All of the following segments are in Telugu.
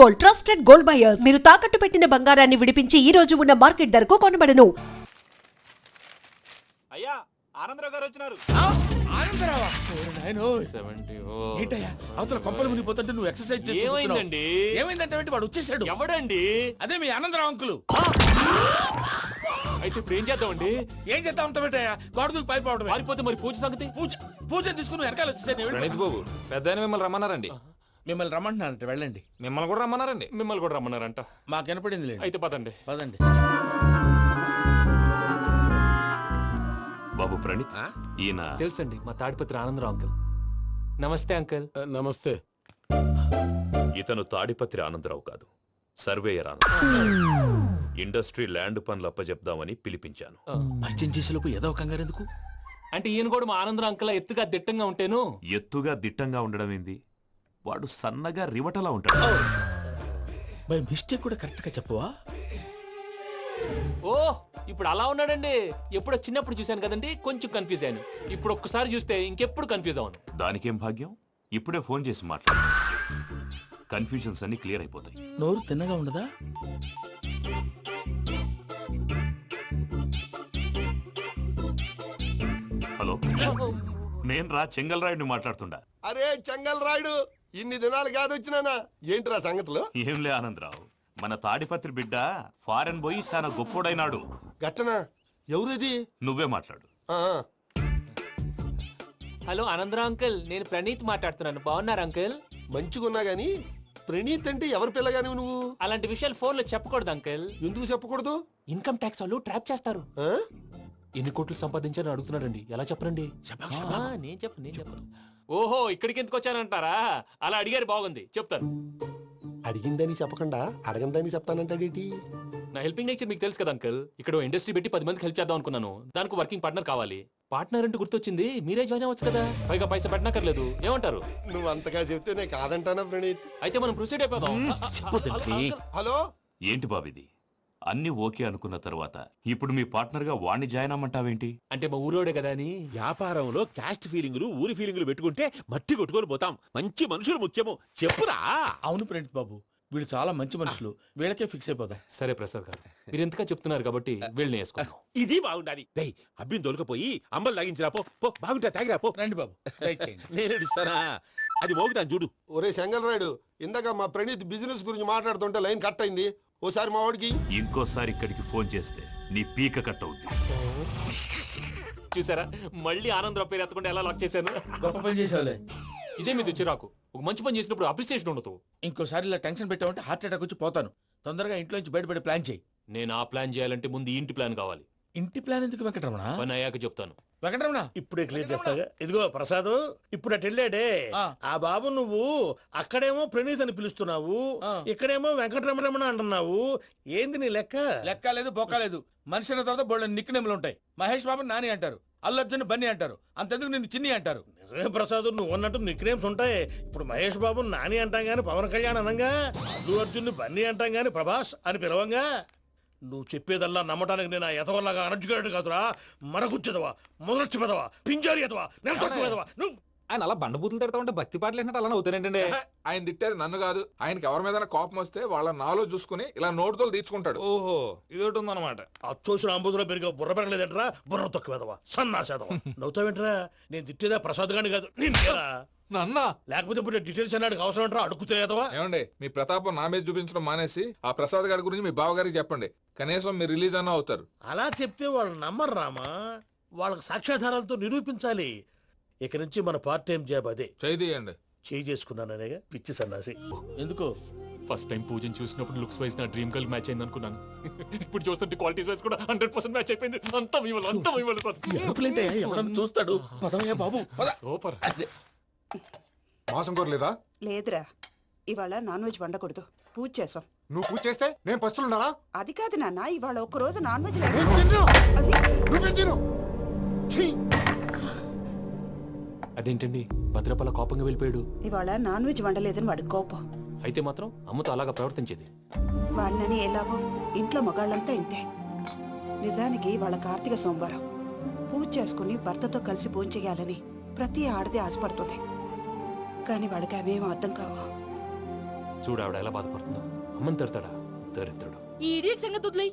Gold, trusted gold buyers. మీరు తాకట్టు పెట్టిన బంగారాన్ని విడిపించి ఈ రోజు ఉన్న మార్కెట్ ధరకు కొనబడను. అయ్యా ఆనందరావు గారు వచ్చినారు. ఆనందరావా? ఏంటయ్యా అవతల కొంపలు మునిగిపోతుంటే నువ్వు ఎక్సర్సైజ్ చేస్తున్నావు. ఏమైందంటే వాడు వచ్చేసాడు. ఎవడండి? అదే మీ ఆనందరావు అంకులు. అయితే ఇప్పుడు ఏం చేద్దామండి? ఏం చేస్తా ఉంటావేటయ్యా? గొడవకు పైపోవడం. పారిపోతే మరి పూజ సంగతి? పూజ తీసుకుని వెనకాల వచ్చేసాను. ప్రణీత్ బాబు పెద్ద మిమ్మల్ని రమ్మన్నారండి. మిమ్మల్ని రమ్మంటున్నారంట, వెళ్ళండి. మిమ్మల్ని కూడా రమ్మన్నారండి. మిమ్మల్ని కూడా రమ్మన్నారంట. మాకు వినపడింది లేదు. అయితే పదండి. పదండి. బాబు ప్రణీత్, ఈయన తెలుసండి, మా తాడిపత్రి ఆనందరావు అంకుల్. నమస్తే అంకుల్. నమస్తే. ఇతను తాడిపత్రి ఆనందరావు కాదు, సర్వేయర్ ఆనందరావు. ఇండస్ట్రీ ల్యాండ్ పనులు అప్పచెప్దామని పిలిపించాను. పరిచయం చేసేలోపు ఏదో కంగారు ఎందుకు? అంటే ఈయన కూడా మా ఆనందరావు అంకుల్ ఎత్తుగా దిట్టంగా ఉంటాను. ఎత్తుగా దిట్టంగా ఉండడం ఏంది, వాడు సన్నగా రివటలా ఉంటాడు. బై మిస్టేక్ కూడా కరెక్ట్ గా చెప్పవా? ఓ ఇప్పుడు అలా ఉన్నాడండి. ఎప్పుడో చిన్నప్పుడు చూశాను కదండి, కొంచెం కన్ఫ్యూజ్ అయ్యాను. ఇప్పుడు ఒక్కసారి చూస్తే ఇంకెప్పుడు కన్ఫ్యూజ్ అవ్వను. దానికేం భాగ్యం, ఇప్పుడే ఫోన్ చేసి మాట్లాడు. కన్ఫ్యూజన్స్ అన్ని క్లియర్ అయిపోతాయి. నోరు తిన్నగా ఉండదా? హలో, నేను రా చెంగల్ రాయుడిని మాట్లాడుతుండా. అరే చెంగల్ రాయుడు, ఇన్ని దినాలు కాదు వచ్చినానా? ఏంట్రా సంగతులు? ఏంలే ఆనందరావు, మన తాడిపత్రి బిడ్డ ఫారెన్ పోయి చాలా గొప్పోడైనాడు. గట్టనా? ఎవరిది? నువ్వే మాట్లాడు. హలో ఆనందరావు అంకుల్, నేను ప్రణీత్ మాట్లాడుతున్నాను. బాగున్నారు అంకుల్? మంచిగున్నా గాని ప్రణీత్ అంటే ఎవరి పిల్లగాని నువ్వు? అలాంటి విషయాలు ఫోన్ లో చెప్పకూడదు అంకుల్. ఎందుకు చెప్పకూడదు? ఇన్కమ్ ట్యాక్స్ వాళ్ళు ట్రాప్ చేస్తారు. ఆ? ఎన్ని కోట్లు సంపాదించాలని అడుగుతున్నారండి. ఎలా చెప్పరండి? నేను చెప్పను. ఓహో, ఇక్కడికి ఎందుకు వచ్చానంటారా? అలా అడిగారు, బాగుంది, చెప్తాను. అడిగిందని చెప్పకుండా అడగందని చెప్తానంటాడేటి? నా హెల్పింగ్ నేచర్ మీకు తెలుసు కదా అంకుల్. ఇక్కడ ఇండస్ట్రీ పెట్టి 10 మందికి హెల్ప్ చేద్దాం అనుకున్నాను. దానికి వర్కింగ్ పార్ట్నర్ కావాలి. పార్ట్నర్ అంటే గుర్తొచ్చింది, మీరే జాయిన్ అవ్వచ్చు కదా. పైగా పైసా పెట్టనక్కర్లేదు. ఏమంటారు? నువ్వు అంతగా చెప్తే నేను కాదంటానా ప్రణీత్? అయితే మనం ప్రొసీడ్ అయిపోదాం. హలో, ఏంటి బాబిది, అన్ని ఓకే అనుకున్న తర్వాత ఇప్పుడు మీ పార్ట్నర్ గా వాణ్ణి జాయిన్ అమ్మంటావేంటి? అంటే మా ఊరోడే కదా అని. వ్యాపారంలో క్యాస్ట్ ఫీలింగులు, ఊరి ఫీలింగులు పెట్టుకుంటే మట్టి కొట్టుకొని పోతాం. మంచి మనుషులు ముఖ్యము. చెప్పురా. అవును ప్రణీత్ బాబు, వీళ్ళు చాలా మంచి మనుషులు. వీళ్ళకే ఫిక్స్ అయిపోతాం. సరే ప్రసాద్ గారు, మీరు ఎంతగా చెప్తున్నారు కాబట్టి వీళ్ళని వేసుకుందాం. ఇది బాగుండాలి. డై అబ్బిని దొలకపోయి అంబలు తాగించిరా పో. పో బాగుంటా తాగిరా పో. రండి బాబు, దయచేయండి. నేను ఇస్తానా? అది మోగుతాను చూడు. ఒరే చెంగల్ రాయుడు, ఇందాక మా ప్రణీత్ బిజినెస్ గురించి మాట్లాడుతుంటే లైన్ కట్ అయింది. ఓసారి మా వాడికి ఇంకోసారి ఇక్కడికి ఫోన్ చేస్తే నీ పీక కట్ అవుద్ది. చూసారా, మళ్ళీ ఆనందరావు పేరు ఎత్తకుండా ఎలా లాక్ చేశాను. గొప్ప పని చేసేవాళ్ళే. ఇదే మీద చిరాకు. ఒక మంచి పని చేసినప్పుడు అప్రిసియేషన్ ఉండదు. ఇంకోసారి ఇలా టెన్షన్ పెట్టామంటే హార్ట్ అటాక్ వచ్చి పోతాను. తొందరగా ఇంట్లో నుంచి బయటపడే ప్లాన్ చేయి. నేను ఆ ప్లాన్ చేయాలంటే ముందు ఈ ఇంటి ప్లాన్ కావాలి. ఇంటి ప్లాన్ ఎందుకు వెంకటరమణ? పని అయ్యాక చెప్తాను. వెంకటరమణ ఇప్పుడే క్లియర్ చేస్తాగా. ఇదిగో ప్రసాద్, ఇప్పుడు అటు వెళ్ళాడే ఆ బాబు, నువ్వు అక్కడేమో ప్రణీత్ అని పిలుస్తున్నావు, ఇక్కడేమో వెంకటరమణ అంటున్నావు. ఏంది నీ లెక్క? లెక్క లేదు, బొక్క లేదు. మనిషి అన్న తర్వాత బోళ్ళ నిక్నెములు ఉంటాయి. మహేష్ బాబు నాని అంటారు, అల్లర్జున్ బన్నీ అంటారు, అంతెందుకు నిన్ను చిన్ని అంటారు. నిజమే ప్రసాద్, నువ్వు అన్నట్టు నిక్ నేమ్స్ ఉంటాయి. ఇప్పుడు మహేష్ బాబు నాని అంటాం గాని పవన్ కళ్యాణ్ అనంగా, అల్లు అర్జున్ బన్నీ అంటాం గాని ప్రభాస్ అని పిలవంగా. నువ్వు చెప్పేదల్లా నమ్మటానికి నేను ఆ ఎతవల్లాగా అనర్జుకేటెడ్ కాదురా. మరగుచ్చదవా, మొదలచ్చి పెదవా, పింజారి ఎదవా, నెలసొక్కు పెదవా. నువ్వు ఆయన అలా బండబూతులు తిడతా ఉంటే భక్తి పాటలు ఏంటంటే అలా అవుతానంటే. ఆయన తిట్టారు నన్ను కాదు. ఆయనకి ఎవరి మీద కోపం వస్తే వాళ్ళ నాలో చూసుకుని ఇలా నోటుతో తీర్చుకుంటాడు. ఓహో, ఇది ఒకటి ఉందన్నమాట. అచ్చోసిన అంబుధులో పెరిగే బుర్ర పెరగలేదంటరా. బుర్ర తొక్కువేదవా, సన్నాసేదవా. నవ్వుతావేంట్రా? నేను తిట్టేదా ప్రసాద్ గాని కాదు, నిన్నేరా. నన్న లేకపోతే ఇప్పుడు డీటెయిల్స్ అన్నాడు అవసరం అంటారా? అడుగుతాయేదవా. ఏమండి, మీ ప్రతాపం నా మీద చూపించడం మానేసి ఆ ప్రసాద్ గారి గురించి మీ బావగారికి చెప్పండి. కనీసం మీరు రిలీజ్ అన్న అవుతారు. అలా చెప్తే వాళ్ళు నమ్మరు రామా. వాళ్ళకి సాక్ష్యాధారాలతో నిరూపించాలి. ఇక నుంచి మన పార్ట్ టైం జాబ్ అదే. చేయండి. చేయి చేసుకున్నాననేగా పిచ్చి సన్నాసి. ఎందుకో ఫస్ట్ టైం పూజను చూసినప్పుడు లుక్స్ వైజ్ నా డ్రీమ్ గర్ల్ మ్యాచ్ అయింది అనుకున్నాను. ఇప్పుడు చూస్తుంటే క్వాలిటీస్ వైజ్ కూడా 100% మ్యాచ్ అయిపోయింది. అంతా ఇవ్వాలి సార్. ఎవడన్నా చూస్తాడు. పదవయ్యా బాబు, సూపర్. మాసం కోరలేదా? లేదురా, ఇవాళ నాన్ వెజ్ వండకూడదు. పూజ చేసాం. నువ్వు పూజ చేస్తే నేను పస్తులున్నారా? అది కాదు నాన్న, ఇవాళ ఒక్కరోజు నాన్ వెజ్ అదేంటండి భద్రపల కోపంగా వెళ్ళిపోయాడు? ఇవాళ నాన్ వెజ్ వండలేదని వాడి కోపం. అయితే మాత్రం అమ్మతో అలాగా ప్రవర్తించేది. వాడినని ఎలాగో ఇంట్లో మగాళ్ళంతా ఇంతే. నిజానికి వాళ్ళ కార్తీక సోమవారం పూజ చేసుకుని భర్తతో కలిసి పూజ చేయాలని ప్రతి ఆడది ఆశపడుతుంది. కానీ వాళ్ళకి అవేం అర్థం కావు. చూడు ఆవిడ ఎలా బాధపడుతుందో. అమ్మని తిడతాడా దరిద్రుడు. ఈ ఇడియట్ సంగతి వదిలేయ్.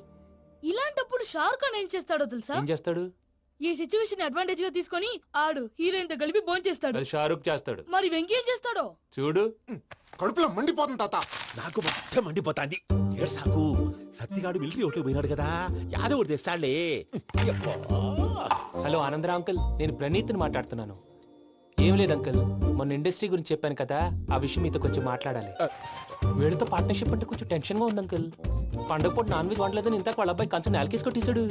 ఇలాంటప్పుడు షారుఖ్ ఖాన్ ఏం చేస్తాడో తెలుసా? ఏం చేస్తాడు? ఈ సిచ్యువేషన్ అడ్వాంటేజ్ గా తీసుకొని ఆడు హీరోయిన్ తో కలిపి బోన్ చేస్తాడు. అది షారుఖ్ చేస్తాడు. మరి వెంకీ ఏం చేస్తాడో చూడు. కడుపులో మండిపోతుంది తాత. నాకు మొత్తం మండిపోతాంది. ఏడు సాకు సత్తిగాడు మిలిటరీ ఓట్లు పోయినాడు కదా, యాదవ్ తెస్తాడులే. హలో ఆనందరా అంకుల్, నేను ప్రణీత్ని మాట్లాడుతున్నాను. ఏం లేదు అంకుల్, మొన్న ఇండస్ట్రీ గురించి చెప్పాను కదా, ఆ విషయం మీతో కొంచెం మాట్లాడాలి. వీడితో పార్ట్నర్షిప్ అంటే కొంచెం టెన్షన్ గా ఉంది అంకుల్. పండగ పూట నాన్ వెజ్ వండలేదని ఇంతకు వాళ్ళ అబ్బాయి కంచెం నేలకేసి కొట్టేశాడు.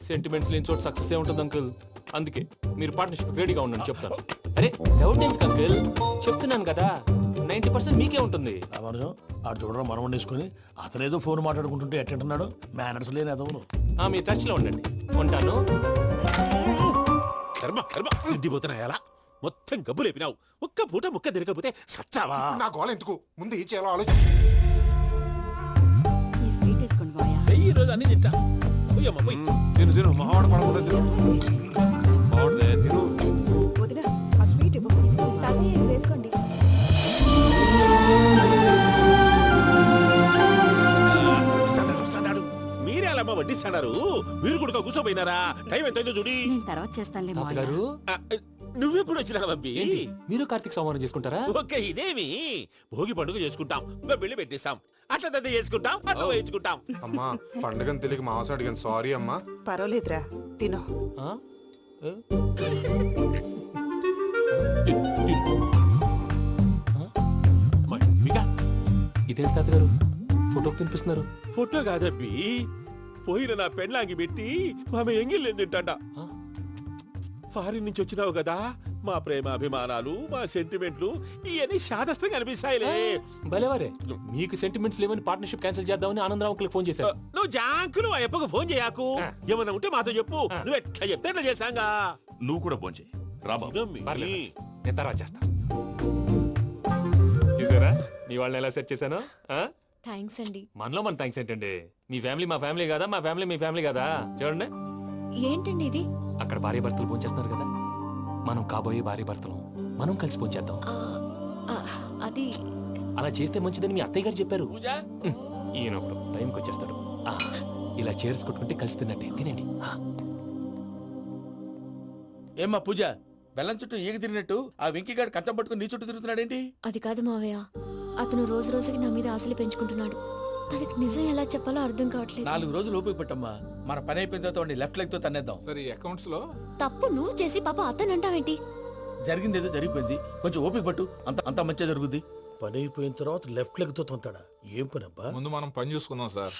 సెంటిమెంట్స్ లేని చోట సక్సెస్ ఏ ఉంటుంది అంకుల్. అందుకే మీరు పార్ట్నర్షిప్ రెడీగా ఉండండి చెప్తాను. అరే డౌట్ ఎందుకు అంకుల్, చెప్తున్నాను కదా 90% మీకే ఉంటుంది. రామానుజం ఆడు చూడడం మనం వండేసుకుని అతనేదో ఫోన్ మాట్లాడుకుంటుంటే ఎట్టంటున్నాడు. మేనర్స్ లేని అదవును. మీ టచ్ లో ఉండండి. ఉంటాను. కర్మ కర్మ తిండిపోతున్నా ఎలా మొత్తం గబ్బు లేపినావు. ఒక్క పూట ముక్క తిరగకపోతే సచ్చావా? నా గోల ఎందుకు, ముందు ఏం చేయాలో ఆలోచించు. ఈ స్వీట్ వేసుకోండి బాయా. ఈ రోజు అన్ని తింటా. పోయమ్మ పోయి. తిను తిను మావాడు పడకుండా తిను. మావాడే తిను. వదిన ఆ స్వీట్ ఇవ్వు. వేసుకోండి. వస్తాడు. మీరే అలా వడ్డిస్తాడారు. మీరు కూడా కూర్చోపోయినారా? టైం ఎంతైందో చూడి. నేను తర్వాత చేస్తానులే మావయ్య. గారు ఆ, నువ్వెప్పుడు వచ్చినా బంబి? ఏంటి మీరు కార్తీక్ సంహారం చేసుకుంటారా? ఓకే ఇదేమి భోగి పండుగ చేసుకుంటాం, ఇంకా పెళ్లి పెట్టేస్తాం, అట్లా దద్ద చేసుకుంటాం, అట్లా వేయించుకుంటాం. అమ్మా పండుగని తెలియక మాంసం అడిగాను, సారీ అమ్మా. పర్వాలేదురా తినో. ఆ? ఏ? మమ్మిగా ఇదేంటి తాతగారు ఫోటోకి తినిపిస్తున్నారు? ఫోటో కాదబ్బి, పోయిన నా పెళ్ళాంగి పెట్టి ఆమె ఎంగిల్లేం తింటాడ. ఆ? ఫారిన్ నుంచి వచ్చినావు కదా, మా ప్రేమ అభిమానాలు మా సెంటిమెంట్లు ఇవన్నీ శాదస్తంగా అనిపిస్తాయిలే. భలేవారే, మీకు సెంటిమెంట్స్ లేవని పార్ట్నర్షిప్ క్యాన్సిల్ చేద్దామని ఆనందరావు అంకుల్ ఫోన్ చేశారు. నువ్వు జాంకులు ఆ ఎప్పకు ఫోన్ చేయకు. ఏమన్నా ఉంటే మాతో చెప్పు. నువ్వు ఎట్లా చెప్తే ఎట్లా చేశాంగా. నువ్వు కూడా భోంచే రాబా. పర్లేదు, నేను తర్వాత చేస్తా. చూసారా మీ వాళ్ళని ఎలా సెట్ చేశాను? థ్యాంక్స్ అండి. మనలో మన థ్యాంక్స్ ఏంటండి, మీ ఫ్యామిలీ మా ఫ్యామిలీ కదా, మా ఫ్యామిలీ మీ ఫ్యామిలీ కదా. చూడండి ఏంటండి ఇది? అక్కడ భార్య భర్తలు పోంచేస్తున్నారు కదా, మనం కాబోయే భార్య భర్తలు మనం కలిసి పోంచేద్దాం. అది అలా చేస్తే మంచిదని మీ అత్తయ్య గారు చెప్పారు. పూజ ఈయన ఒకడు టైంకి వచ్చేస్తాడు. ఇలా చేర్స్ కొట్టుకుంటే కలిసి తిన్నట్టే. తినండి. ఏమ్మా పూజ, బెల్లం చుట్టూ ఈగ తిరిగినట్టు ఆ వెంకీగాడు కంచం పట్టుకుని నీ చుట్టూ తిరుగుతున్నాడేంటి? అది కాదు మావయ్య, అతను రోజు రోజుకి నా మీద ఆశలు పెంచుకుంటున్నాడు. తనకి నిజం ఎలా చెప్పాలో అర్థం కావట్లేదు. 4 రోజులు ఓపిక పట్టమ్మా, మన పని అయిపోయిన తర్వాత లెఫ్ట్ లెగ్ తో తన్నేద్దాం. సరే ఈ అకౌంట్స్ లో తప్పు నువ్వు చేసి పాప అతను అంటావేంటి? జరిగింది ఏదో జరిగిపోయింది, కొంచెం ఓపిక పట్టు, అంత మంచిగా జరుగుద్ది. పని అయిపోయిన తర్వాత లెఫ్ట్ లెగ్ తో తొంతాడా? ఏం పని అబ్బా? ముందు మనం పని చూసుకుందాం సార్.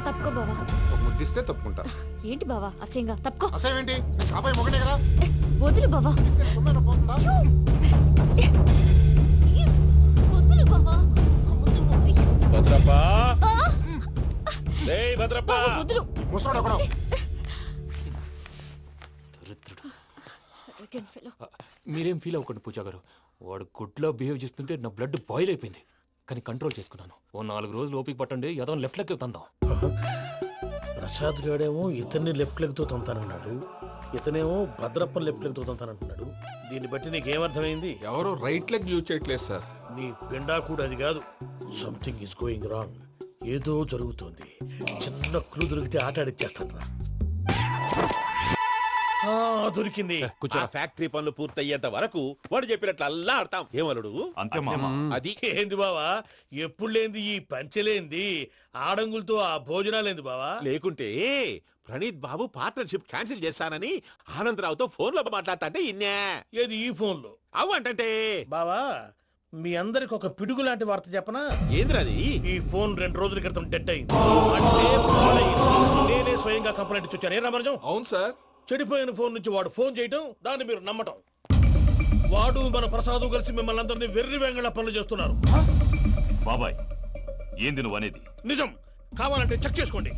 తప్పుకో బావా. ఒక ముద్దిస్తే తప్పుకుంటా. ఏంటి బావా అసహ్యంగా? తప్పుకో. అసేమేంటి, అబ్బాయి మొగనే కదా. వదులు బావా. సొమ్మేనా పోతుందా? ప్లీజ్, వదులు బావా. భద్రప్ప రేయ్ భద్రప్ప. బావా, వదులు. ముసలోడు ఒకడు. Arrogant fellow. మీరేం ఫీల్ అవ్వకండి పూజా గారు, వాడు గుడ్లో బిహేవ్ చేస్తుంటే నా బ్లడ్ బాయిల్ అయిపోయింది. కానీ కంట్రోల్ చేసుకున్నాను. ఓ 4 రోజులు ఓపిక పట్టండి, ఏదో లెఫ్ట్ లెక్క తందాం. ప్రసాద్ గాడేమో ఇతన్ని లెఫ్ట్ లెగ్ తో తొంతానన్నాడు, ఇతనేమో భద్రప్ప లెఫ్ట్ లెగ్ తో తొంతానంటున్నాడు. దీన్ని బట్టి నీకేమర్థమైంది? ఎవరు రైట్ లెగ్ యూజ్ చేయట్లేదు సార్. నీ పిండా కూడా అది కాదు. Something is going wrong. ఏదో జరుగుతోంది. చిన్న క్లూ దొరికితే ఆట ఆడిచ్చేస్తాను రా. దొరికింది. ఆ ఫ్యాక్టరీ పనులు పూర్తయ్యేంత వరకు వాడు చెప్పినట్లు అల్లా ఆడతాం. ఏమలుడు అంతే మామ. అది ఏంది బావా, ఎప్పుడు లేంది ఈ పంచలేంది, ఆడంగులతో ఆ భోజనాలేంది బావా? లేకుంటే ప్రణీత్ బాబు పార్ట్నర్షిప్ క్యాన్సిల్ చేస్తానని ఆనందరావుతో ఫోన్ లో మాట్లాడతాంటే ఇన్నే. ఏది ఈ ఫోన్ లో? అవు అంటే బావా, మీ అందరికి ఒక పిడుగు లాంటి వార్త చెప్పనా? ఏంద్రది? ఈ ఫోన్ 2 రోజుల క్రితం డెడ్ అయింది. అంటే పాడైంది. నేనే స్వయంగా కంప్లైంట్ ఇచ్చి వచ్చాను. ఏ రామరాజం? అవును సార్. చెడిపోయిన ఫోన్ నుంచి వాడు ఫోన్ చేయటం, దాన్ని మీరు నమ్మటం. వాడు మన ప్రసాదు కలిసి మిమ్మల్ని అందరినీ వెర్రి వెంగళ పనులు చేస్తున్నారు. బాబాయ్ ఏంది నువ్వు అనేది? నిజం. కావాలంటే చెక్ చేసుకోండి.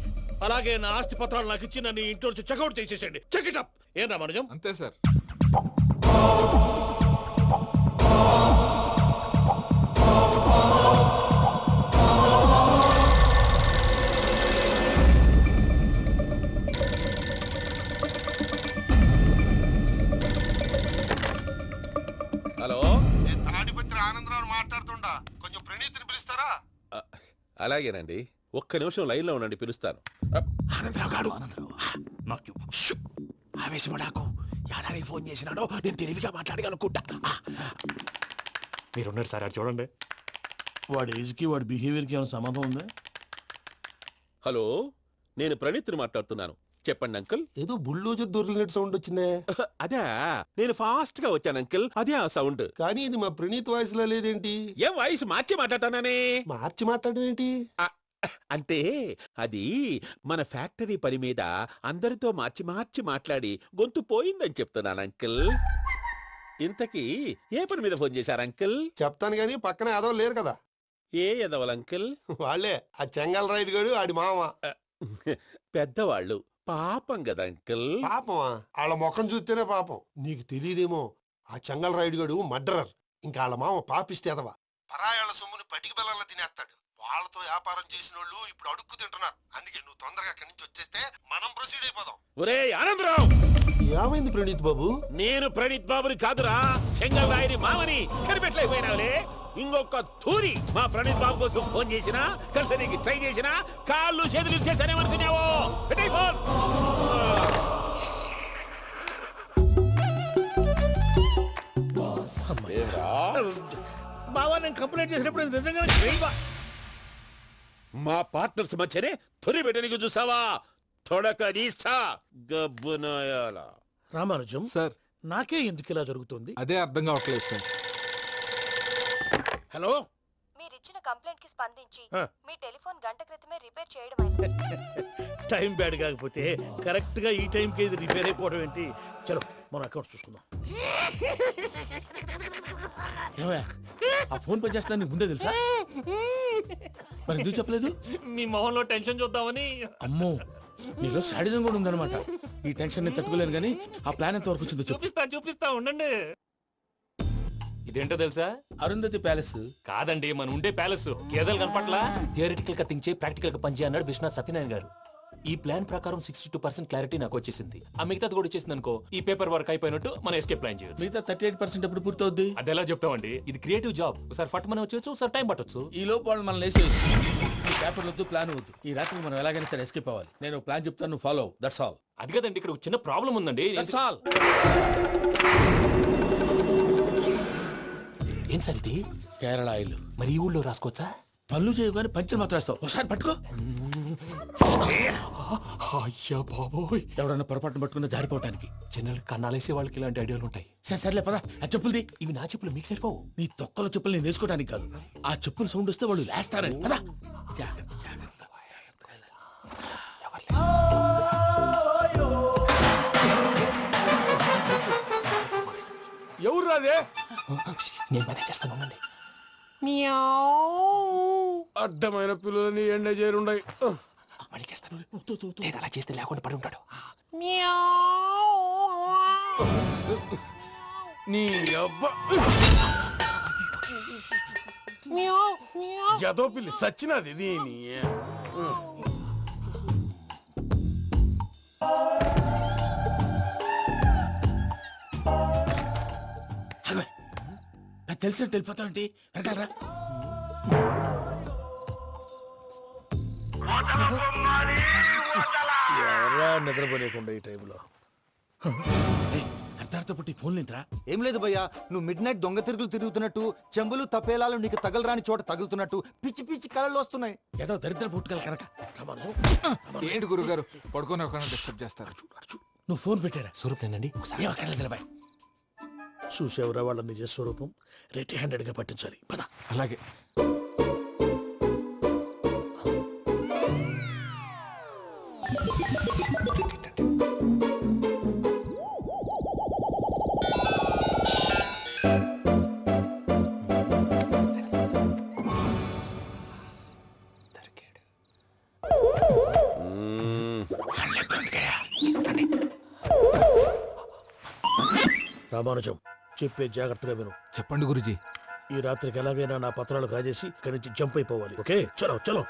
అలాగే నా ఆస్తి పత్రాలు నాకు ఇచ్చి నన్ను ఇంట్లో నుంచి చెక్అౌట్ చేసేసండి. Check it up. ఏం రామరాజం? అంతే సార్. నేను తాడిపత్రి ఆనందరావు మాట్లాడుతుండా, కొంచెం ప్రణీతిని పిలుస్తారా? అలాగేనండి, ఒక్క నిమిషం లైన్ లో ఉండండి, పిలుస్తాను. ఆనందరావు గాడు ఆవేశపడాకు. యాదానికి ఫోన్ చేసినాడో నేను తెలివిగా మాట్లాడగలనుకుంటా. మీరున్నారు సార్, అది చూడండి. వాడి ఏజ్కి వాడి బిహేవియర్కి ఏమైనా సంబంధం ఉందా? హలో, నేను ప్రణీత్ని మాట్లాడుతున్నాను. చెప్పండి అంకుల్. ఏదో బుల్డోజర్ దొరికినట్టు సౌండ్ వచ్చిందే. అదే, నేను ఫాస్ట్ గా వచ్చాను అంకుల్, అదే ఆ సౌండ్. కానీ ఇది మా ప్రణీత్ వాయిస్ లో లేదేంటి? ఏం వాయిస్ మార్చి మాట్లాడతానని? మార్చి మాట్లాడడం ఏంటి? అంటే అది మన ఫ్యాక్టరీ పని మీద అందరితో మార్చి మార్చి మాట్లాడి గొంతు పోయిందని చెప్తున్నాను అంకుల్. ఇంతకీ ఏ పని మీద ఫోన్ చేశారు అంకుల్? చెప్తాను గానీ పక్కన ఏదో లేరు కదా. ఏ ఎదవలు అంకుల్? వాళ్ళే ఆ చెంగల్ రైడ్ గడు ఆడి మామ. పెద్దవాళ్ళు, పాపం కదా అంకుల్. పాపమా? వాళ్ళ ముఖం చూస్తేనే పాపం. నీకు తెలియదేమో, ఆ చెంగల్ రైడ్ గడు మర్డరర్. ఇంకా వాళ్ళ మామ పాపిస్తేదవా, పరాయాళ్ళ సొమ్ముని పటికి బెల్లంలో తినేస్తాడు. వాళ్ళతో వ్యాపారం చేసిన వాళ్ళు ఇప్పుడు అడుక్కు తింటున్నారు. అందుకే నువ్వు తొందరగా అక్కడి నుంచి వచ్చేస్తే మనం ప్రొసీడ్ అయిపోదాం. ఒరే ఆనందరావు! ఏమైంది ప్రణీత్ బాబు? నేను ప్రణీత్ బాబుని కాదురా, చెంగల్ రాయని మామని. కనిపెట్టలేకపోయినావులే. ఇంకొక తూరి మా ప్రణీత్ బాబు కోసం ఫోన్ చేసినా, కలిసి నీకు ట్రై చేసినా కాళ్ళు చేతులు చేశానేమనుకున్నావో. పెట్టేయ్ ఫోన్. బావా, నేను కంప్లైంట్ చేసినప్పుడు ఇది నిజంగా మా పార్ట్నర్స్ మధ్యనే తొలి పెట్టడానికి చూసావా? తొడక నీస్తా గబ్బునాయాల. రామానుజం సార్, నాకే ఎందుకు ఇలా జరుగుతుంది? అదే అర్థం కావట్లేదు సార్. హలో, మీరిచ్చిన కంప్లైంట్ కి స్పందించి ఆ. మీ టెలిఫోన్ గంట క్రితమే రిపేర్ చేయడం టైం బ్యాడ్ కాకపోతే కరెక్ట్ గా ఈ టైంకి ఇది రిపేర్ అయిపోవడం ఏంటి? చలో మన అకౌంట్ చూసుకుందాం. ఆ ఫోన్ పని చేస్తున్నా నీకు ముందే తెలుసా? మరి ఎందుకు చెప్పలేదు? మీ మొహంలో టెన్షన్ చూద్దామని. అమ్మో, నీలో శాడిజం కూడా ఉందన్నమాట. ఈ టెన్షన్ ని తట్టుకోలేను కానీ ఆ ప్లాన్ ఎంత వరకు వచ్చిందో చెప్పు. చూపిస్తా ఉండండి. ఇదేంటో తెలుసా? అరుంధతి ప్యాలెస్ కాదండి, మన ఉండే ప్యాలెస్. గేదెలు కనపట్లా? థియరిటికల్ గా థింక్ చేయి, ప్రాక్టికల్ గా పనిచేయి అన్నాడు విశ్వనాథ్ సత్యనారాయణ గారు. ఈ ప్లాన్ ప్రకారం 62% క్లారిటీ నాకు వచ్చేసింది. ఆ మిగతాది కూడా వచ్చేసింది అనుకో, ఈ పేపర్ వర్క్ అయిపోయినట్టు మనం ఎస్కేప్ ప్లాన్ చేయొచ్చు. మిగతా 38% ఎప్పుడు పూర్తవుద్ది? అది ఎలా చెప్తామండి? ఇది క్రియేటివ్ జాబ్. ఒకసారి ఫట్ మనం వచ్చేయచ్చు, ఒకసారి టైం పట్టొచ్చు. ఈ లోపు వాళ్ళు మనం లేసేయచ్చు. ఈ పేపర్ వద్దు, ప్లాన్ వద్దు. ఈ రాత్రికి మనం ఎలాగైనా సరే ఎస్కేప్ అవ్వాలి. నేను ప్లాన్ చెప్తాను, నువ్వు ఫాలో. That's all. అది కదండి, ఇక్కడ ఒక చిన్న ప్రాబ్లం ఉందండి. That's all. ఏం సార్ ఇది? కేరళ ఆయిల్. మరి ఈ ఊళ్ళో రాసుకోవచ్చా? పనులు చేయవు కానీ పంచర్ మాత్రం వేస్తావు. ఒకసారి పట్టుకో. అయ్యా బాబోయ్, ఎవడన్నా పొరపాటున పట్టుకున్న జారిపోవటానికి. జనరల్ కన్నాలేసే వాళ్ళకి ఇలాంటి ఐడియాలు ఉంటాయి. సర్లే పదా, ఆ చెప్పులది. ఇవి నా చెప్పులు, మీకు సరిపోవు. నీ తొక్కల చెప్పులు నేను వేసుకోవడానికి కాదు, ఆ చెప్పులు సౌండ్ వస్తే వాళ్ళు లేస్తారని. పదా. ఎవరు రాదే? నేను మేనేజ్ చేస్తాను, ఉండండి. అడ్డమైన పిల్లలని ఎండ చేరుండయి. మళ్ళీ చేస్తాను. లేదు, అలా చేస్తే లేకుండా పడి ఉంటాడు. నీ అబ్బ ఎదో పిల్లి సచ్చినది దీని. తెలిసినట్టు వెళ్ళిపోతావంటి, వెనకాలరా. ఎవరా నిద్రపోలేకుండా ఈ టైంలో? అర్ధార్థ పుట్టి ఫోన్ లేంట్రా. ఏం లేదు భయ్యా, నువ్వు మిడ్ నైట్ దొంగ తిరుగులు తిరుగుతున్నట్టు, చెంబులు తపేలాలు నీకు తగలరాని చోట తగులుతున్నట్టు పిచ్చి పిచ్చి కళలు వస్తున్నాయి. ఏదో దరిద్ర పుట్టుకల కనుక. ఏంటి గురుగారు పడుకొని ఒక డిస్టర్బ్ చేస్తారు? నువ్వు ఫోన్ పెట్టారా? స్వరూప్ నేనండి. నిలబాయ్. చూసేవరా వాళ్ళ నిజ స్వరూపం. రెట్టి హ్యాండెడ్ గా పట్టించాలి. పద. అలాగే. రామానుజం, చెప్పే జాగ్రత్తగా విను. చెప్పండి గురుజీ. ఈ రాత్రికి ఎలాగైనా నా పత్రాలు కాజేసి ఇక్కడి నుంచి జంప్ అయిపోవాలి. ఓకే, చలో చలో.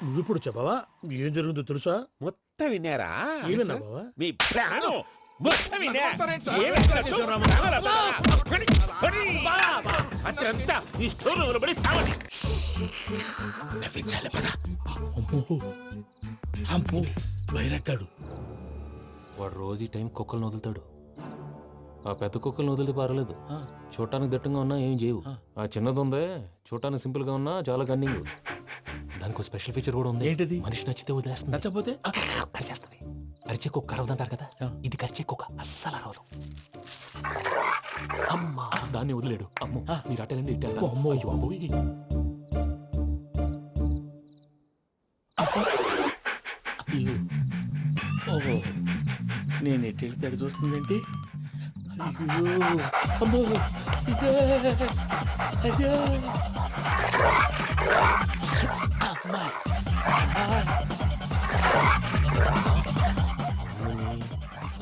నువ్విప్పుడు చెప్పవా ఏం జరుగుతుందో తెలుసా? మొత్తం విన్నారా? ఏమన్నా బావా? మీ ప్రాణం మొత్తం విన్నా? అత్యంతా ఈ స్టోర్ రూమ్ లో పడి సావండి. నవ్వించాలి పద. అమ్మో బైరక్కాడు. వాడు రోజు ఈ టైం కుక్కలను వదులుతాడు. ఆ పెద్ద కుక్కలను వదిలితే పర్వాలేదు, చూడటానికి దట్టంగా ఉన్నా ఏం చేయవు. ఆ చిన్నది ఉందే చూడటానికి సింపుల్ గా ఉన్నా చాలా గన్నింగ్. దానికి స్పెషల్ ఫీచర్ కూడా ఉంది. ఏంటిది? మనిషి నచ్చితే వదిలేస్తుంది, నచ్చపోతే కరిచేస్తుంది. అరిచే కుక్క అరవదంటారు కదా, ఇది కరిచే కుక్క అస్సలు అరవదు. అమ్మా దాన్ని వదిలేడు. అమ్మో మీరు అటెండి ఇటు వెళ్తారు. అమ్మో అయ్యో అబ్బోయ్. ఓహో నేను ఎటు వెళ్తే అటు చూస్తుందంటే అయ్యో అమ్మో ఇదే అయ్యో అమ్మా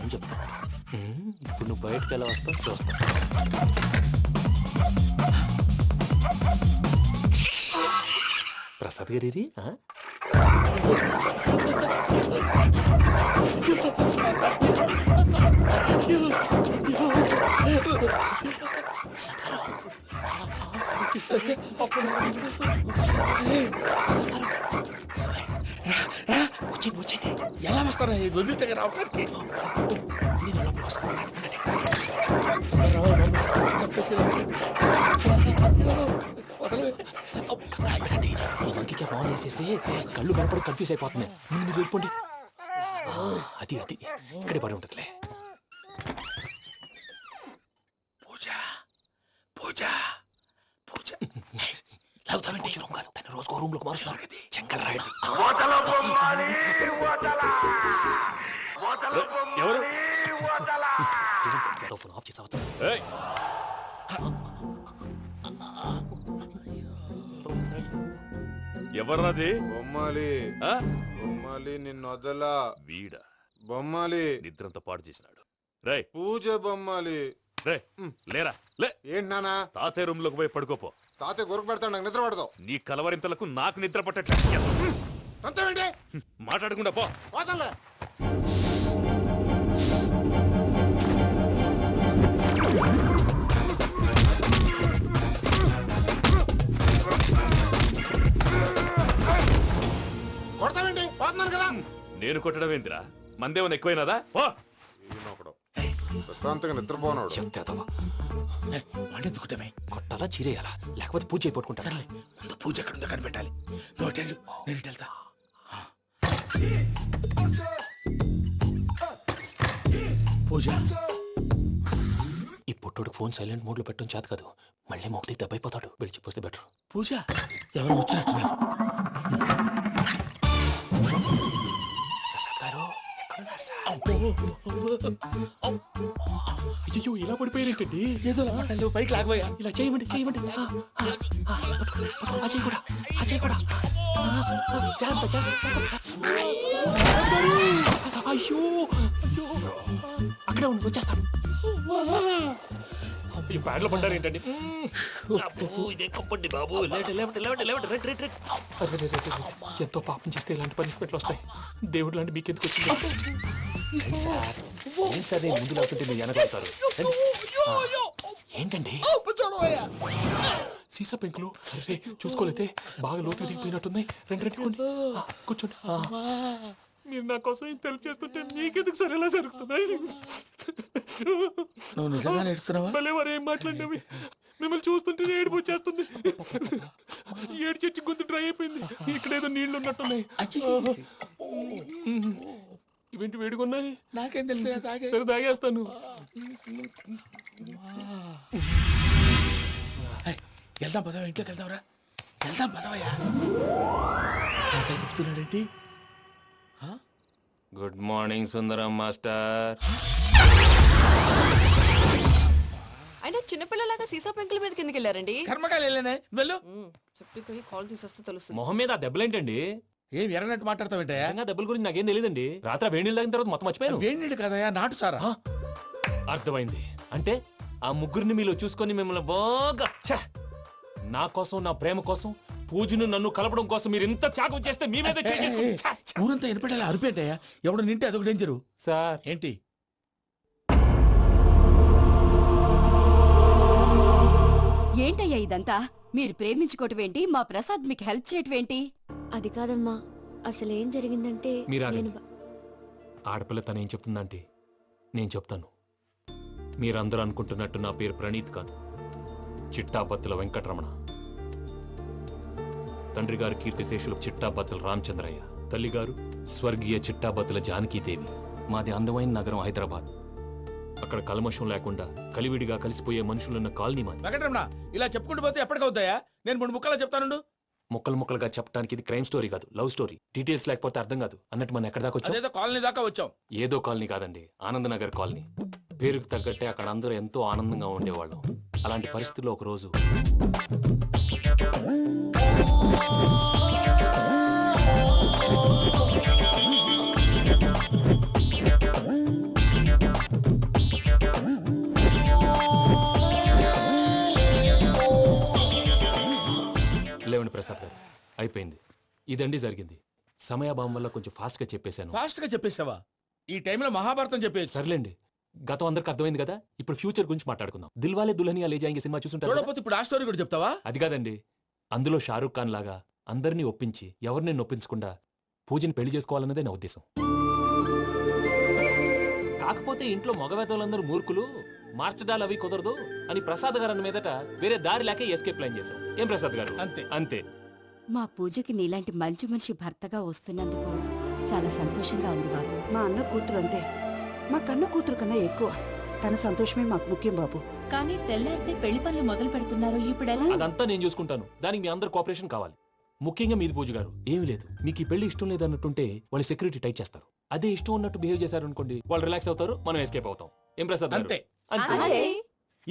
అని చెప్తా. ఇప్పుడు నువ్వు బయటకు ఎలా వస్తావు చూస్తా. ప్రసాద్ గారి వచ్చండి ఎలా వస్తారా వదిలితే రావడానికి? ఫోన్ వేసేస్తే కళ్ళు కనపడి కన్ఫ్యూజ్ అయిపోతున్నాయి. మీరు వెళ్ళిపోండి. అది అది ఇక్కడే పడి ఉంటుందిలే. పూజ పూజ పూజ లాగుతామంటే రూమ్ కాదు, దాన్ని రోజుకో రూమ్ లోకి మారుస్తున్నారు కదా. చెంకల్ రాయడం ఎవరు? ఫోన్ ఆఫ్ చేసావచ్చు. ఎవర్రాది? బొమ్మాలి బొమ్మాలి నిన్నొదలా వీడ బొమ్మాలి నిద్రంతా పాడు చేసినాడు. రే పూజ బొమ్మాలి రే లేరా లే. ఏంటి నానా? తాతయ్య రూమ్ లోకి పోయి పడుకోపో. తాతయ్య గొరకు పెడతాడు, నాకు నిద్ర పడతావు. నీ కలవరింతలకు నాకు నిద్ర పట్టట్లేదు. అంతేంటి మాట్లాడకుండా పో. పోతాలే. కొడతావేంటి? పోతున్నాను కదా. నేను కొట్టడం ఏంటిరా? మందేమన్నా ఎక్కువైనదా? పో. ప్రశాంతంగా నిద్రపోనాడు. చెప్తావా వాడెందుకుంటామే? కొట్టాలా చీరేయాలా లేకపోతే పూజ అయిపోట్టుకుంటా. ముందు పూజ ఎక్కడ ఉందో కనిపెట్టాలి. నువ్వు అటెళ్ళు, నేను ఇటు వెళ్తా. పూజ ఈ పుట్టోడు ఫోన్ సైలెంట్ మోడ్ లో పెట్టడం చేత కాదు, మళ్ళీ మోగితే దెబ్బైపోతాడు. విడిచిపోతే బెటర్. పూజ ఎవరు వచ్చినట్టున్నారు? ప్రసాద్ గారు ఎక్కడున్నారు సార్? అయ్యో ఇలా పడిపోయినట్టండి. ఏదో మాటలు పైకి లాగబోయా. ఇలా చేయమండి చేయమండి. అజయ్ కూడా అజయ్ కూడా జాగ్రత్త జాగ్రత్త. అయ్యో అక్కడే ఉండి వచ్చేస్తాను. ఈ బ్యాడ్లో పడ్డారు ఏంటండి? ఎంతో పాపం చేస్తే ఇలాంటి పనిష్మెంట్లు వస్తాయి. దేవుడు లాంటి మీకెందుకు వచ్చింది? ఏం సార్ నేను ముందు లేకుంటే మీరు వెనకాడతారు. ఏంటండి సీసా పెంకులు చూసుకోలేతే బాగా లోతు దిగిపోయినట్టున్నాయి. రెండు కూర్చోండి. మీరు నా కోసం ఇంత హెల్ప్ చేస్తుంటే మీకెందుకు సరే ఎలా జరుగుతున్నాయి? నువ్వు నిజంగా నేర్చుతున్నావా? మళ్ళీ వారు ఏం మాట్లాడినవి మిమ్మల్ని చూస్తుంటే ఏడుపు వచ్చేస్తుంది. ఏడు చెట్టు గొంతు డ్రై అయిపోయింది. ఇక్కడ ఏదో నీళ్లు ఉన్నట్టున్నాయి. ఇవేంటి వేడుకున్నాయి? నాకేం తెలుసు? సరే తాగేస్తాను. వెళ్దాం పదవా, ఇంట్లోకి వెళ్దాంరా. వెళ్దాం పదవయ్యా. చెప్తున్నాడేంటి? గుడ్ మార్నింగ్ సుందరం మాస్టర్. అయినా చిన్నపిల్లలాగా సీసా పెంకుల మీద కిందకి వెళ్ళారండి. కర్మకాయలు వెళ్ళానే వెళ్ళు. చెప్పి కాల్ తీసేస్తే తెలుస్తుంది. మొహం మీద ఆ దెబ్బలేంటండి? ఏం ఎర్రనట్టు మాట్లాడతావేంటయ్యా? దెబ్బల గురించి నాకేం తెలియదండి. రాత్రి వేడి నీళ్ళు తాగిన తర్వాత మొత్తం మర్చిపోయాను. వేడి నీళ్ళు కదయ్యా, నాటు సారా. అర్థమైంది. అంటే ఆ ముగ్గురిని మీలో చూసుకొని మిమ్మల్ని బాగా నా కోసం నా ప్రేమ కోసం పూజను నన్ను కలపడం కోసం మీరు ఇంత త్యాగం చేస్తే మీ మీద ఊరంతా వినపడేలా అరిపేంటయ్యా ఎవడు నింటే అదొక డేంజరు. సార్ ఏంటి ఏంటయ్యా ఇదంతా? మీరు ప్రేమించుకోవటం ఏంటి? మా ప్రసాద్ మీకు హెల్ప్ చేయటం ఏంటి? అది కాదమ్మా, అసలు ఏం జరిగిందంటే మీరు నేను ఆగండి. ఆడపిల్ల తను ఏం చెప్తుందంటే నేను చెప్తాను. మీరందరూ అనుకుంటున్నట్టు నా పేరు ప్రణీత్ కాదు, చిట్టాబత్తుల వెంకటరమణ. తండ్రి గారు కీర్తిశేషులు చిట్టాబత్తుల రామచంద్రయ్య, తల్లిగారు స్వర్గీయ చిట్టాబత్తుల జానకీదేవి. మాది అందమైన నగరం హైదరాబాద్. అక్కడ కల్మషం లేకుండా కలివిడిగా కలిసిపోయే మనుషులున్న కాలనీ మాది. వెంకటరమణ ఇలా చెప్పుకుంటూ పోతే ఎప్పటికవుతాయా? నేను 3 ముక్కలా చెప్తానుండు. ముక్కలు ముక్కలుగా చెప్పడానికి ఇది క్రైమ్ స్టోరీ కాదు, లవ్ స్టోరీ. డీటెయిల్స్ లేకపోతే అర్థం కాదు. అన్నట్టు మనం ఎక్కడ దాకా వచ్చాం? అదేదో కాలనీ దాకా వచ్చాం. ఏదో కాలనీ కాదండి, ఆనందనగర్ కాలనీ. పేరుకు తగ్గట్టే అక్కడ అందరూ ఎంతో ఆనందంగా ఉండేవాళ్ళం. అలాంటి పరిస్థితుల్లో ఒక రోజు లేవండి ప్రసాద్ గారు, అయిపోయింది. ఇదండి జరిగింది. సమయాభావం వల్ల కొంచెం ఫాస్ట్ గా చెప్పేశాను. ఫాస్ట్ గా చెప్పేసావా? ఈ టైంలో మహాభారతం చెప్పేసి. సర్లేండి, గతం అందరికి అర్థమైంది కదా. ఇప్పుడు ఫ్యూచర్ గురించి మాట్లాడుకుందాం. దిల్వాలే దుల్హనియా లే జాయేంగే సినిమా చూసుంటారు. చూడకపోతే ఇప్పుడు ఆ స్టోరీ కూడా చెప్తావా? అది కాదండి, అందులో షారూక్ ఖాన్ లాగా అందరినీ ఒప్పించి ఎవరిని నొప్పించకుండా పూజని పెళ్లి చేసుకోవాలన్నదే నా ఉద్దేశం. కాకపోతే ఇంట్లో మగవేతలందరూ మూర్ఖులు, మార్చడాలు అవి కుదరదు అని ప్రసాద్ గారు అన్న మీదట వేరే దారి లేక ఎస్కేప్ ప్లాన్ చేశాం. ఏం ప్రసాద్ గారు? అంతే అంతే. మా పూజకి నీలాంటి మంచి మనిషి భర్తగా వస్తున్నందుకు చాలా సంతోషంగా ఉంది బాబు. మా అన్న కూతురు అంతే, మా కన్న కూతురు కన్నా ఎక్కువ. తన సంతోషమే మాకు ముఖ్యం బాబు. కానీ తెల్లారితే పెళ్లి పనులు మొదలు పెడుతున్నారు, ఇప్పుడెలా? అదంతా నేను చూసుకుంటాను. దానికి మీ అందరు కోఆపరేషన్ కావాలి. ముఖ్యంగా మీది పూజ గారు. ఏమీ లేదు, మీకు ఈ పెళ్లి ఇష్టం లేదు అన్నట్టుంటే వాళ్ళు సెక్యూరిటీ టైట్ చేస్తారు. అదే ఇష్టం ఉన్నట్టు బిహేవ్ చేశారు అనుకోండి, వాళ్ళు రిలాక్స్ అవుతారు, మనం ఎస్కేప్ అవుతాం. ఏం ప్రసాద్ గారు? అంతే. అంతే.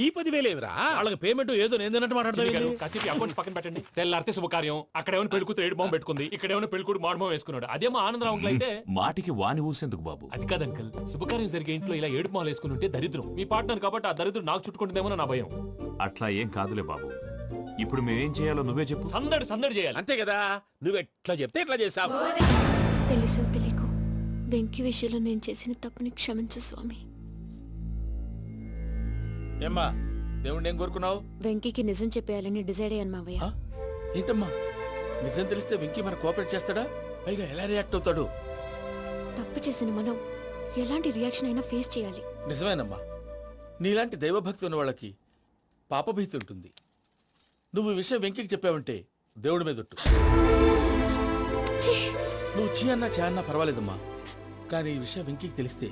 ఈ 10,000 ఏమిరా? వాళ్ళకి పేమెంట్ ఏదో నేను మాట్లాడతాను. కాసేపు అకౌంట్స్ పక్కన పెట్టండి. తెల్లారితే శుభకార్యం. అక్కడేమైనా పెళ్లి కూతురు 7 బాంబు పెట్టుకుంది, ఇక్కడేమైనా పెళ్లి కూతురు 3 బాంబు వేసుకున్నాడు. అదేమో ఆనందరావు అంకుల్ అయితే మాటికి వాని ఊసేందుకు బాబు? అది కాదు అంకుల్, శుభకార్యం జరిగే ఇంట్లో ఇలా 7 బాంబులు వేసుకుని ఉంటే దరిద్రం. మీ పార్ట్నర్ కాబట్టి ఆ దరిద్రం నాకు చుట్టుకుంటుందేమో నా భయం. అట్లా ఏం కాదులే బాబు. ఇప్పుడు మేమేం చేయాలో నువ్వే చెప్పు. సందడి సందడి చేయాలి. అంతే కదా, నువ్వు ఎట్లా చెప్తే ఎట్లా చేసావు. తెలుసో తెలియకో వెంకీ విషయంలో నేను చేసిన తప్పుని క్షమించు స్వామి. ఏమ్మా దేవుణ్ణి ఏం కోరుకున్నావు? వెంకీకి నిజం చెప్పేయాలని డిసైడ్ అయ్యాను మావయ్య. ఏంటమ్మా నిజం తెలిస్తే వెంకీ మన కోఆపరేట్ చేస్తాడా? పైగా ఎలా రియాక్ట్ అవుతాడు? తప్పు చేసిన మనం ఎలాంటి రియాక్షన్ అయినా ఫేస్ చేయాలి. నిజమేనమ్మా, నీలాంటి దైవభక్తి ఉన్న వాళ్ళకి పాపభీతి ఉంటుంది. నువ్వు ఈ విషయం వెంకీకి చెప్పావంటే దేవుడి మీద ఒట్టు. నువ్వు చీ అన్నా చే అన్నా పర్వాలేదమ్మా, కానీ ఈ విషయం వెంకీకి తెలిస్తే